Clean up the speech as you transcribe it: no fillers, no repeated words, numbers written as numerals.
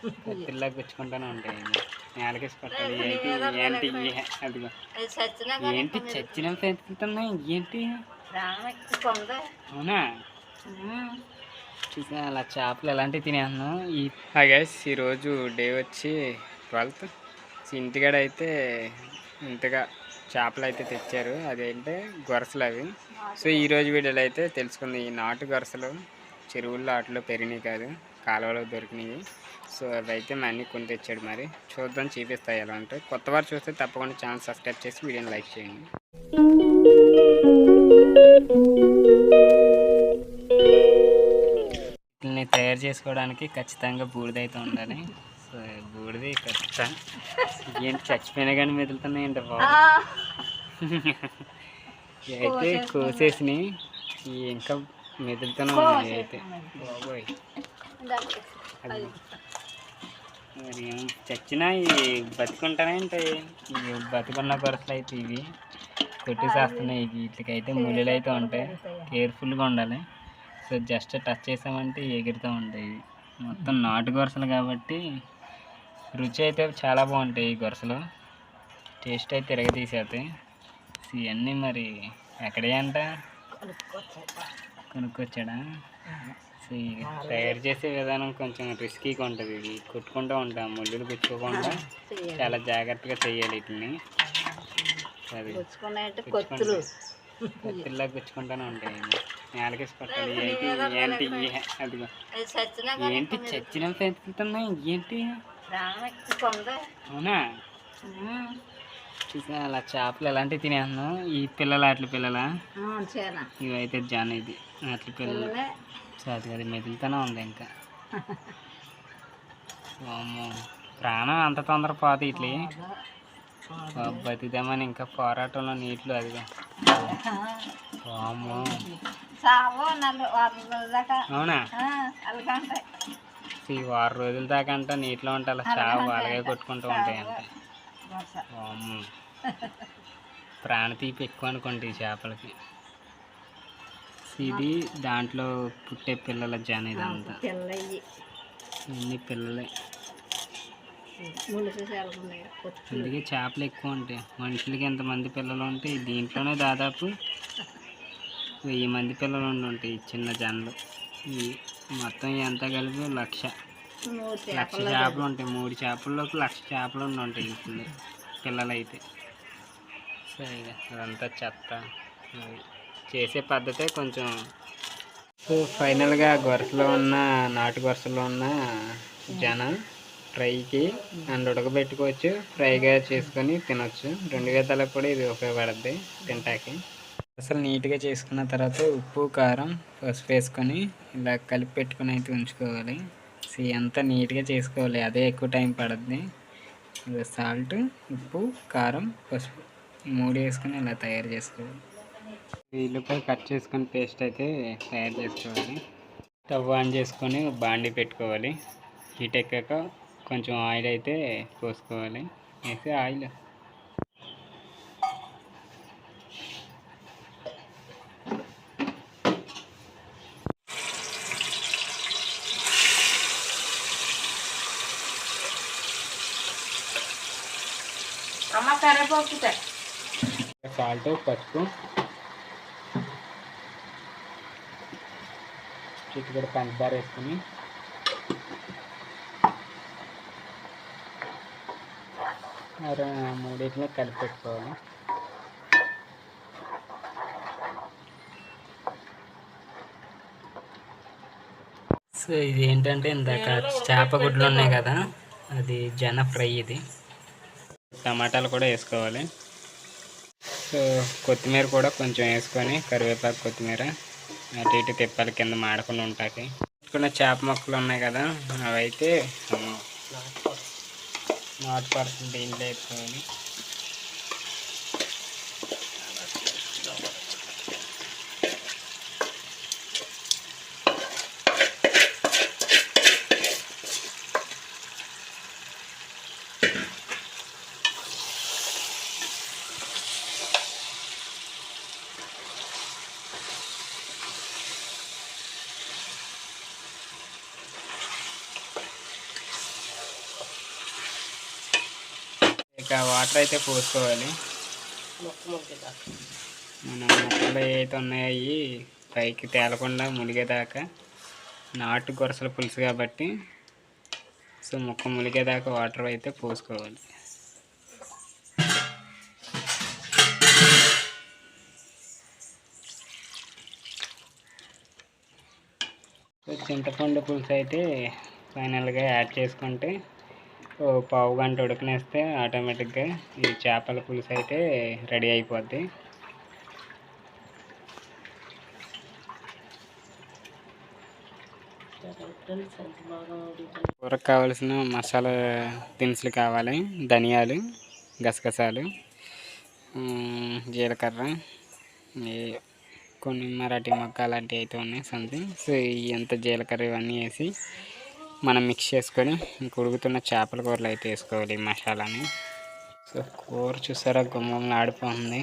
కత్తిల్లా గుచ్చుకుంటూనే ఉంటాయి. నేలకేసి కొట్టాలి. ఏంటి ఏంటి అదిగో ఏంటి చచ్చిన పెంచుతున్నాయి ఏంటి? అవునా? చూసా అలా చేపలు ఎలాంటివి తినేస్తున్నాం. గైస్ ఈరోజు డే వచ్చి 12th. ఇంటికాడ అయితే ఇంతగా చేపలు అయితే తెచ్చారు. అదేంటే గొరసలు అవి. సో ఈరోజు వీడియోలో అయితే తెలుసుకుంది. ఈ నాటు గొరసలు చెరువుల్లో ఆటలో పెరిగినాయి కాదు, కాలువలో దొరికినాయి. సో అవైతే మా అన్ని కొని తెచ్చాడు. మరి చూద్దాం, చూపిస్తాయి ఎలా ఉంటాయి. కొత్త వారు చూస్తే తప్పకుండా ఛానల్ సబ్స్క్రైబ్ చేసి వీడియోని లైక్ చేయండి. వీటిని తయారు చేసుకోవడానికి ఖచ్చితంగా బూడిదైతే ఉండాలి. సో బూడిది ఖచ్చితంగా. ఏంటి చచ్చిపోయినా కానీ మెదులుతున్నాయండి బాబు. అయితే కోసేసినాయి, ఇంకా మెదులుతూనే ఉన్నాయి అయితే బాబోయ్. మరి ఏం చచ్చినా ఇవి బతుకుంటానే ఉంటాయి. ఇవి బతుకున్న కొరసలు అయితే ఇవి కొట్టేసేస్తున్నాయి. వీటికైతే ముళ్ళులు అయితే ఉంటాయి, కేర్ఫుల్గా ఉండాలి. సో జస్ట్ టచ్ చేసామంటే ఎగురుతూ ఉంటాయి. మొత్తం నాటు గొరసలు కాబట్టి రుచి అయితే చాలా బాగుంటాయి. ఈ గొరసలు టేస్ట్ అయితే తిరగతీసేస్తాయి. ఇవన్నీ మరి ఎక్కడే అంట కొనుక్కొచ్చాడా? సో తయారు చేసే విధానం కొంచెం రిస్కీగా ఉంటుంది. ఇది కొట్టుకుంటూ ఉంటాం, ముళ్ళులు గుచ్చుకోకుండా చాలా జాగ్రత్తగా చేయాలి వీటిని. అది కత్తిల్లా గుచ్చుకుంటూనే ఉంటాయి. నేలకేసి కొట్టాలి. ఏంటి అదిగో ఏంటి చచ్చిన పెంచుతున్నాయి ఏంటి? అవునా? చూసా అలా చేపలు ఎలాంటివి తినేస్తున్నాం. ఈ పిల్లలు అట్ల పిల్లల ఇవైతే జాన్ ఇది అట్ల పిల్లలు. సో అది మెదులుతూనే ఉంది ఇంకా. ప్రాణం అంత తొందర పోతే ఇట్లా బతిదామని ఇంకా పోరాటంలో నీటిలో అదిగా. వామ్మో, అవునా? ఈ 6 రోజుల దాకా అంట నీటిలో ఉంటే అలా చావు అలాగే కొట్టుకుంటూ ఉంటాయి అంట. వామ్మో, ప్రాణతీపి ఎక్కువ అనుకోండి ఈ చేపలకి. ఇది దాంట్లో పుట్టే పిల్లల జాన్ ఇదంతా. ఇన్ని పిల్లలే, అందుకే చేపలు ఎక్కువ ఉంటాయి. మనుషులకి ఎంతమంది పిల్లలు ఉంటాయి, దీంట్లోనే దాదాపు 1000 మంది పిల్లలు ఉంటాయి ఈ చిన్న జాన్లు. ఈ మొత్తం ఎంత కలిపి 1,00,000 చేపలు ఉంటాయి. 3 చేపల్లోకి 1,00,000 చేపలు ఉంటాయి ఇప్పుడు పిల్లలు అయితే. సరే అదంతా చెత్త. చేసే పద్ధతే కొంచెం. సో ఫైనల్గా గొరసలో ఉన్న నాటు గొరసలో ఉన్న జన ఫ్రైకి అండ్ ఉడకబెట్టుకోవచ్చు, ఫ్రైగా చేసుకొని తినొచ్చు. 2 విధాలకు కూడా ఇది ఉపయోగపడుద్ది తింటాకి. అసలు నీట్గా చేసుకున్న తర్వాత ఉప్పు, కారం, పసుపు వేసుకొని ఇలా కలిపి పెట్టుకుని అయితే ఉంచుకోవాలి. సో అంతా నీట్గా చేసుకోవాలి, అదే ఎక్కువ టైం పడుద్ది. సాల్ట్, ఉప్పు, కారం, పసుపు 3 వేసుకొని ఇలా తయారు చేసుకోవాలి. ఉల్లిపాయ కట్ చేసుకొని పేస్ట్ అయితే తయారు చేసుకోవాలి. స్టవ్ ఆన్ చేసుకొని బాండి పెట్టుకోవాలి. హీట్ ఎక్కాక కొంచెం ఆయిల్ అయితే పోసుకోవాలి. వేసి ఆయిల్ సాల్ట్, పసుపు, చిటికెడు పంచదార వేసుకొని మూడింటిని కలిపి పెట్టుకోవాలి. సో ఇది ఏంటంటే ఇందాక చేప గుడ్లు ఉన్నాయి కదా, అది జన ఫ్రై. ఇది టమాటాలు కూడా వేసుకోవాలి. సో కొత్తిమీర కూడా కొంచెం వేసుకొని, కరివేపాకు, కొత్తిమీర అటు ఇటు తిప్పాలి కింద మాడకుండా ఉంటాయి. పెట్టుకున్న చేప ముక్కలు ఉన్నాయి కదా, అవైతే 0% దీంట్లో వేసుకోవాలి. ఇంకా వాటర్ అయితే పోసుకోవాలి. మన ముక్కలు ఏవైతే ఉన్నాయో అవి పైకి తేలకుండా మునిగేదాకా, నాటు గొరసల పులుసు కాబట్టి సో ముక్క మునిగేదాకా వాటర్ అయితే పోసుకోవాలి. చింతపండు పులుసు అయితే ఫైనల్గా యాడ్ చేసుకుంటే ఓ పావు గంట ఉడకనేస్తే ఆటోమేటిక్గా ఈ చేపల పులుసు అయితే రెడీ అయిపోద్ది. కూరకు కావాల్సిన మసాలా దినుసులు కావాలి. ధనియాలు, గసగసాలు, జీలకర్ర, కొన్ని మరాఠీ మొక్క అలాంటివి అయితే ఉన్నాయి సంథింగ్. సో ఎంత జీలకర్ర ఇవన్నీ వేసి మనం మిక్స్ చేసుకొని ఇంక ఉడుకుతున్న చేపల కూరలు అయితే వేసుకోవాలి ఈ మసాలాని. సో కూర చూసారా గుమ్మని ఆడిపోతుంది.